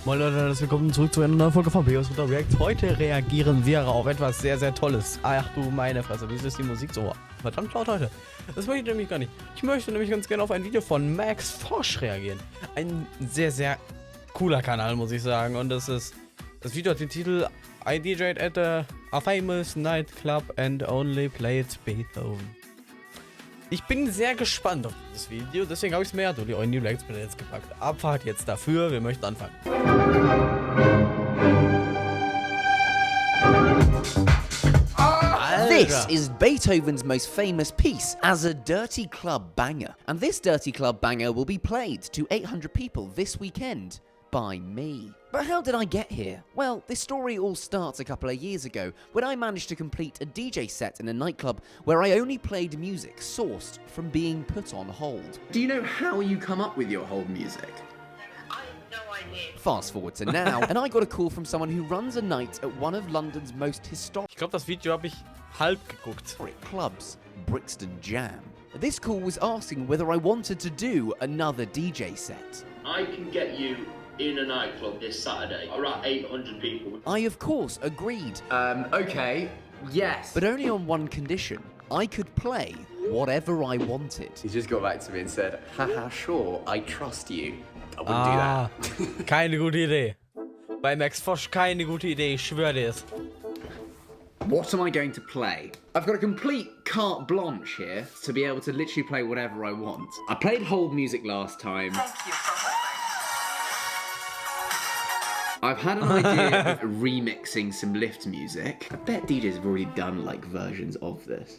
Moin Leute, herzlich willkommen zurück zu einer neuen Folge von BOSRouter React. Heute reagieren wir auf etwas sehr, sehr Tolles. Ach du meine Fresse, wieso ist die Musik so verdammt laut heute? Das möchte ich nämlich gar nicht. Ich möchte nämlich ganz gerne auf ein Video von fosch reagieren. Ein sehr, sehr cooler Kanal, muss ich sagen. Und das Video hat den Titel I DJ'd at a famous nightclub and only played Beethoven. Ich bin sehr gespannt auf dieses Video, deswegen habe ich es mir durch die Audio Reacts jetzt gepackt. Abfahrt jetzt dafür, wir möchten anfangen. This is Beethoven's most famous piece as a dirty club banger. And this dirty club banger will be played to 800 people this weekend by me. But how did I get here? Well, this story all starts a couple of years ago when I managed to complete a DJ set in a nightclub where I only played music sourced from being put on hold. Do you know how you come up with your hold music? Fast forward to now, and I got a call from someone who runs a night at one of London's most Ich glaube, das Video habe ich halb geguckt. clubs, Brixton Jam. This call was asking whether I wanted to do another DJ set. I can get you in a nightclub this Saturday, around 800 people. I, of course, agreed, Okay, yes. but only on one condition. I could play whatever I wanted. He just got back to me and said, haha, sure, I trust you. I wouldn't do that. Keine gute Idee. Bei fosch keine gute Idee, ich schwöre dir es. What am I going to play? I've got a complete carte blanche here to be able to literally play whatever I want. I played hold music last time. I've had an idea of remixing some lift music. I bet DJs have already done like versions of this.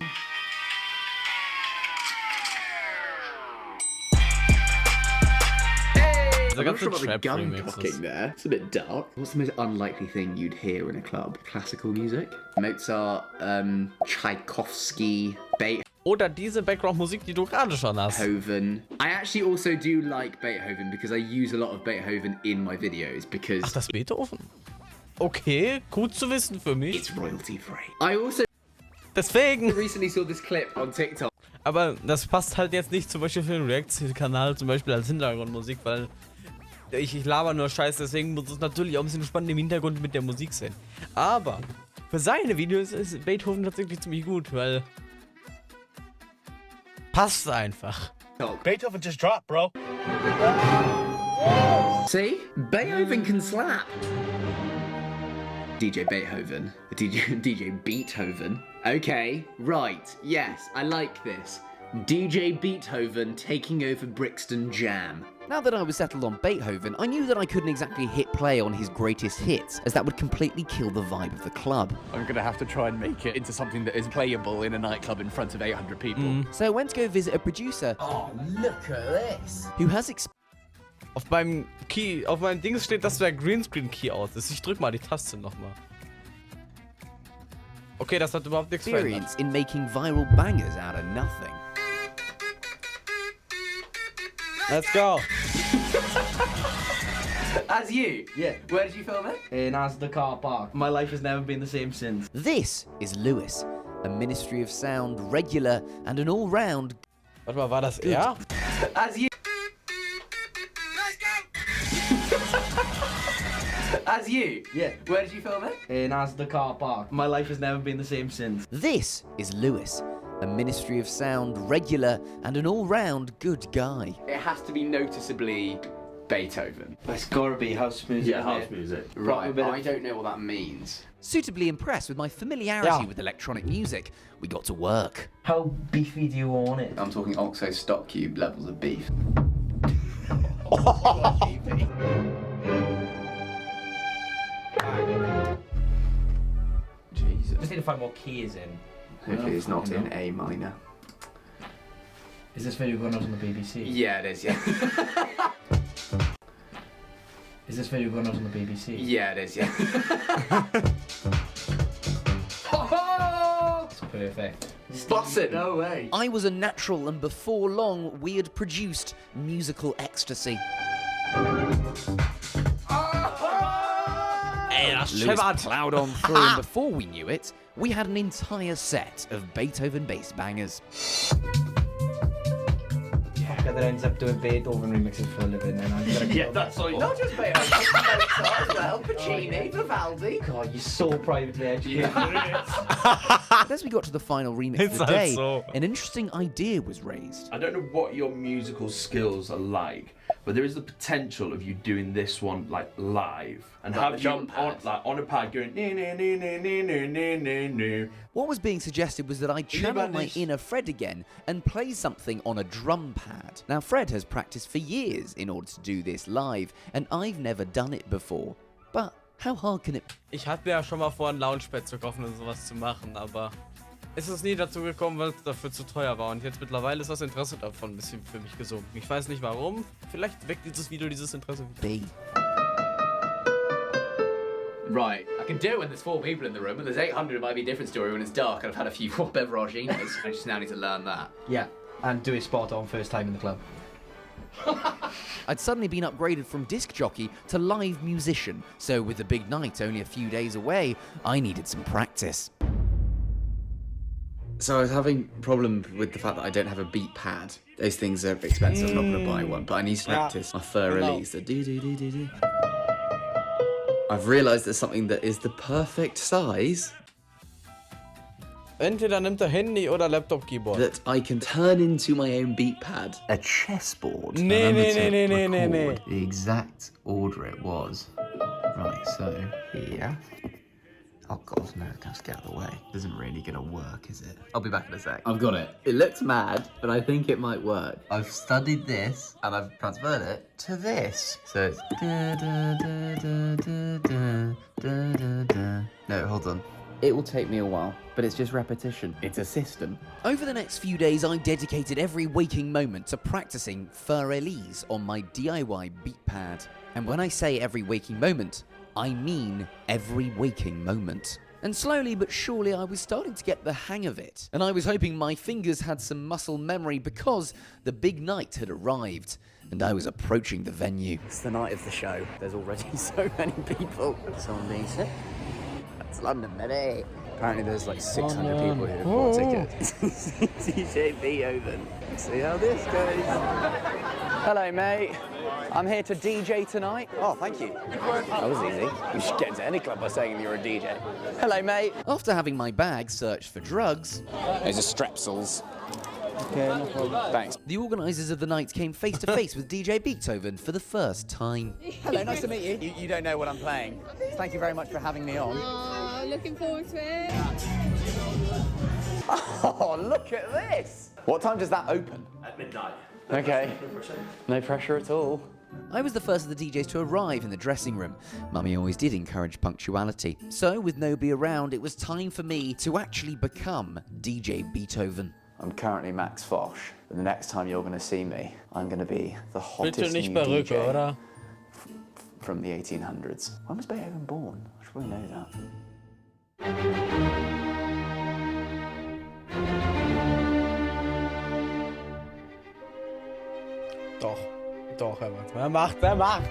I'm not sure about the gun cocking there. It's a bit dark. What's the most unlikely thing you'd hear in a club? Classical music? Mozart, Tchaikovsky, Oder diese Background-Musik, die du gerade schon hast. Beethoven. I actually also do like Beethoven because I use a lot of Beethoven in my videos because Ach, das Beethoven? Okay, gut zu wissen für mich. it's royalty free. I also Deswegen. recently saw this clip on TikTok. Aber das passt halt jetzt nicht zum Beispiel für den React-Kanal, zum Beispiel als Hintergrundmusik, weil ich laber nur Scheiß, deswegen muss es natürlich auch ein bisschen spannend im Hintergrund mit der Musik sein. Aber für seine Videos ist Beethoven tatsächlich ziemlich gut, weil passt einfach. Beethoven just dropped, bro. See? Beethoven can slap. DJ Beethoven. DJ Beethoven. Okay, right. Yes, I like this. DJ Beethoven taking over Brixton Jam. Now that I was settled on Beethoven, I knew that I couldn't exactly hit play on his greatest hits, as that would completely kill the vibe of the club. I'm gonna have to try and make it into something that is playable in a nightclub in front of 800 people. So I went to go visit a producer who has Auf meinem Ding steht, dass der Greenscreen-Key aus ist. Ich drück mal die Taste nochmal. Okay, das hat überhaupt nichts verändert. experience in making viral bangers out of nothing. Let's go. As you? Yeah. Where did you film it? In the car park. My life has never been the same since. This is Lewis, a Ministry of Sound regular and an all-round Warte mal, war das er? As you? As you? Yeah. Where did you film it? In the car park. My life has never been the same since. This is Lewis, a Ministry of Sound regular and an all-round good guy. It has to be noticeably Beethoven. It's gotta be house music. music. Right, bit of- I don't know what that means. Suitably impressed with my familiarity with electronic music, we got to work. How beefy do you want it? I'm talking Oxo stock cube levels of beef. Jesus. Just need to find more keys in. Hopefully it's not in A minor. Is this video going on the BBC? Yeah, it is, yeah. Is this video going on the BBC? Yeah, it is, yeah. It's perfect. Bussin'! No way. I was a natural, and before long, we had produced musical ecstasy. Ey, das Lewis scheppert. plowed on through, and before we knew it, we had an entire set of Beethoven bass bangers. Yeah. that ends up doing Beethoven remixes for a living, and I'm gonna Yeah, that's all. Not just Beethoven, Mozart as well, Puccini, Vivaldi. God, you're so privately educated. But as we got to the final remix of the day, so. an interesting idea was raised. I don't know what your musical skills are like, but there is the potential of you doing this one like live and Like have the you drum on, pad. like on a pad going. What was being suggested was that I channel my this? inner Fred again and play something on a drum pad. Now, Fred has practiced for years in order to do this live, and I've never done it before. But how hard can it be? Ich hatte mir ja schon mal vor, ein Launchpad zu kaufen und sowas zu machen, aber es ist nie dazu gekommen, weil es dafür zu teuer war. Und jetzt mittlerweile ist das Interesse davon ein bisschen für mich gesunken. Ich weiß nicht warum. Vielleicht weckt dieses Video dieses Interesse wieder. Right, I can do it when there's 4 people in the room, and there's 800, it might be a different story when it's dark and I've had a few beveraginos. I just now need to learn that. Yeah, and do it spot on first time in the club. I'd suddenly been upgraded from disc jockey to live musician, so with the big night only a few days away, I needed some practice. So I was having a problem with the fact that I don't have a beat pad. Those things are expensive, I'm not going to buy one, but I need to practice my fur release. The do-do-do-do-do. I've realised there's something that is the perfect size Entweder nimmt er Handy oder Laptop-Keyboard. that I can turn into my own beat pad. A chessboard. Nee, Remember nee, to nee, nee, nee, nee, record the exact order it was. Right, so here. Oh god, no, it has to get out of the way. Isn't really gonna work, is it? I'll be back in a sec. I've got it. It looks mad, but I think it might work. I've studied this, and I've transferred it to this. So it's da da da da da da da da. No, hold on. It will take me a while, but it's just repetition. It's a system. Over the next few days, I dedicated every waking moment to practicing Fur Elise on my DIY beat pad. And when I say every waking moment, I mean every waking moment. And slowly but surely I was starting to get the hang of it. And I was hoping my fingers had some muscle memory because the big night had arrived and I was approaching the venue. It's the night of the show. There's already so many people. Someone being sick. That's London, baby. Apparently there's like 600 people who have bought tickets. DJ Beethoven. See how this goes. Hello, mate. I'm here to DJ tonight. Oh, thank you. That was easy. You should get into any club by saying you're a DJ. Hello, mate. After having my bag searched for drugs, Those are strepsils. Okay, no problem. Thanks. the organisers of the night came face to face with DJ Beethoven for the first time. Hello, nice to meet you. You don't know what I'm playing. Thank you very much for having me on. Oh, looking forward to it. Oh, look at this! What time does that open? At midnight. Okay. No pressure at all. I was the first of the DJs to arrive in the dressing room. Mummy always did encourage punctuality. So, with nobody around, it was time for me to actually become DJ Beethoven. I'm currently Max Fosch, but the next time you're going to see me, I'm going to be the Bitte hottest nicht new Perücke, DJ oder? from the 1800s. When was Beethoven born? I should probably know that. Doch, er macht's. Er macht's.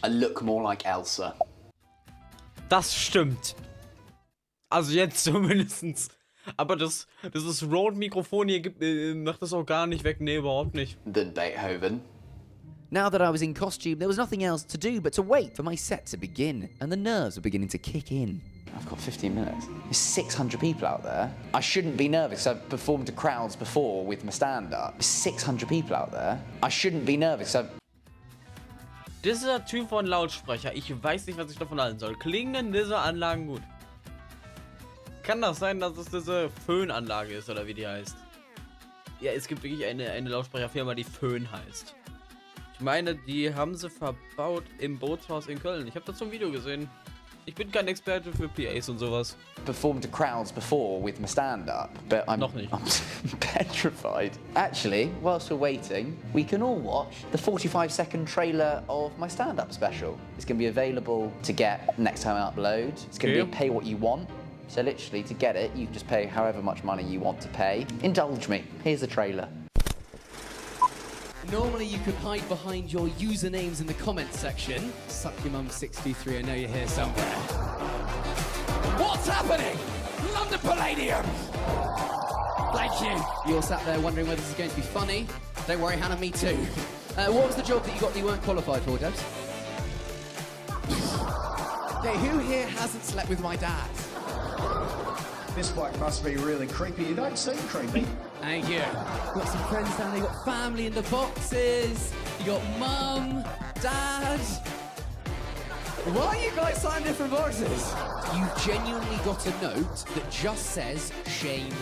I look more like Elsa. Das stimmt. Also jetzt zumindestens. Aber das Rode-Mikrofon hier macht das auch gar nicht weg. Nee, überhaupt nicht. Than Beethoven. Now that I was in costume, there was nothing else to do but to wait for my set to begin, and the nerves were beginning to kick in. I've got 15 minutes. There's 600 people out there. I shouldn't be nervous. I've performed to crowds before with my stand-up. There's 600 people out there. I shouldn't be nervous. Dieser Typ von Lautsprecher, ich weiß nicht, was ich davon halten soll. Klingen denn diese Anlagen gut? Kann das sein, dass es diese Föhnanlage ist, oder wie die heißt? Ja, es gibt wirklich eine Lautsprecherfirma, die Föhn heißt. Ich meine, die haben sie verbaut im Bootshaus in Köln. Ich habe dazu ein Video gesehen. Ich bin kein Experte für PAs und sowas. Performed to crowds before with my stand-up, but I'm petrified. Actually, whilst we're waiting, we can all watch the 45-second trailer of my stand-up special. It's going to be available to get next time I upload. It's going to be pay what you want. So literally, to get it, you can just pay however much money you want to pay. Indulge me. Here's the trailer. Normally you could hide behind your usernames in the comments section. Suck your mum 63, I know you're here somewhere. What's happening? London Palladium! Thank you. You're sat there wondering whether this is going to be funny. Don't worry, Hannah, me too. What was the job that you got that you weren't qualified for, Debs? Okay, who here hasn't slept with my dad? This bloke must be really creepy. You don't seem creepy. Thank you. Got some friends down there, you got family in the boxes, you got mum, dad. Why are you guys signing different boxes? You've genuinely got a note that just says shame.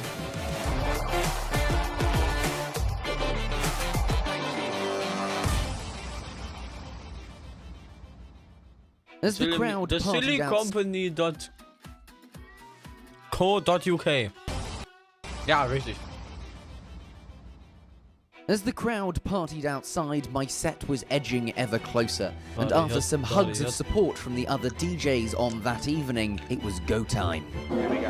As the crowd The partied out... sillycompany.co.uk. Ja, richtig. As the crowd partied outside, my set was edging ever closer, and after some hugs of support from the other DJs on that evening, it was go time. Here we go.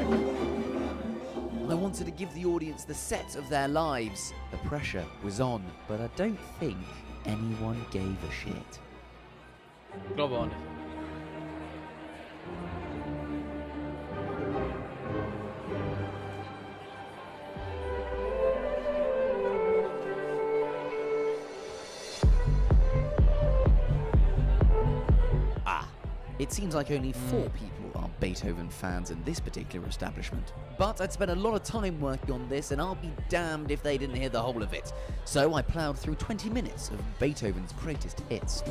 I wanted to give the audience the set of their lives. The pressure was on, but I don't think anyone gave a shit. Glaube auch nicht. It seems like only 4 people are Beethoven fans in this particular establishment. But I'd spent a lot of time working on this, and I'll be damned if they didn't hear the whole of it. So I ploughed through 20 minutes of Beethoven's greatest hits.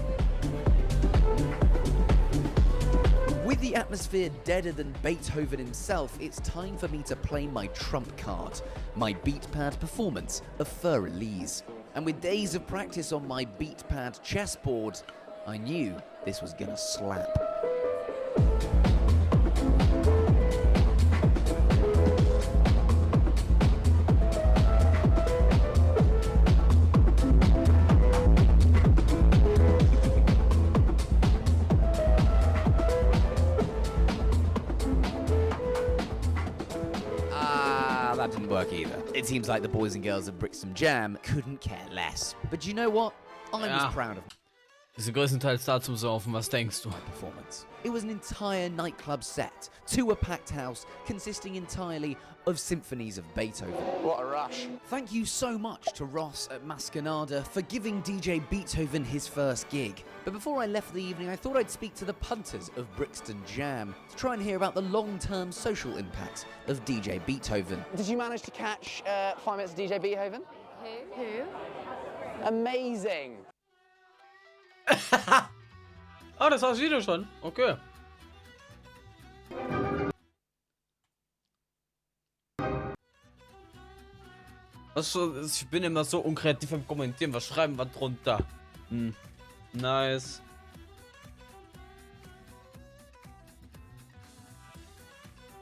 With the atmosphere deader than Beethoven himself, it's time for me to play my trump card, my beatpad performance of Fur Elise. And with days of practice on my beatpad chessboard, I knew this was gonna slap. That didn't work either. It seems like the boys and girls of Brixton Jam couldn't care less. But you know what? I was proud of Wir sind größtenteils da zum Saufen, was denkst du? performance. It was an entire nightclub set to a packed house consisting entirely of symphonies of Beethoven. What a rush. Thank you so much to Ross at Mascanada for giving DJ Beethoven his first gig. But before I left for the evening, I thought I'd speak to the punters of Brixton Jam to try and hear about the long-term social impact of DJ Beethoven. Did you manage to catch 5 minutes of DJ Beethoven? Who? Amazing. Ah, das war das Video schon. Okay. Ich bin immer so unkreativ im Kommentieren. Was schreiben wir drunter? Nice.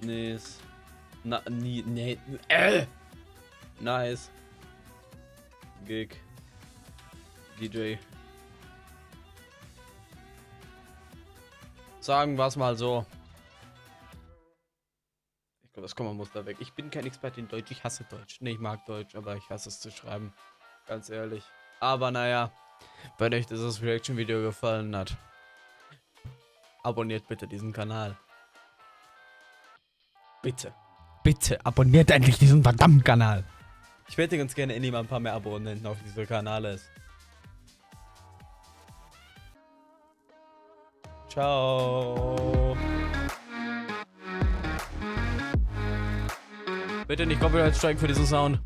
Nice. Nice. Gig. DJ. Sagen wir es mal so. Ich glaube, das Komma muss da weg. Ich bin kein Experte in Deutsch. Ich hasse Deutsch. Ne, ich mag Deutsch, aber ich hasse es zu schreiben. Ganz ehrlich. Aber naja, wenn euch dieses Reaction-Video gefallen hat, abonniert bitte diesen Kanal. Bitte. Bitte, abonniert endlich diesen verdammten Kanal. Ich hätte ganz gerne endlich mal ein paar mehr Abonnenten auf diesem Kanal ist. Ciao. Bitte nicht Copyright Strike für diesen Sound.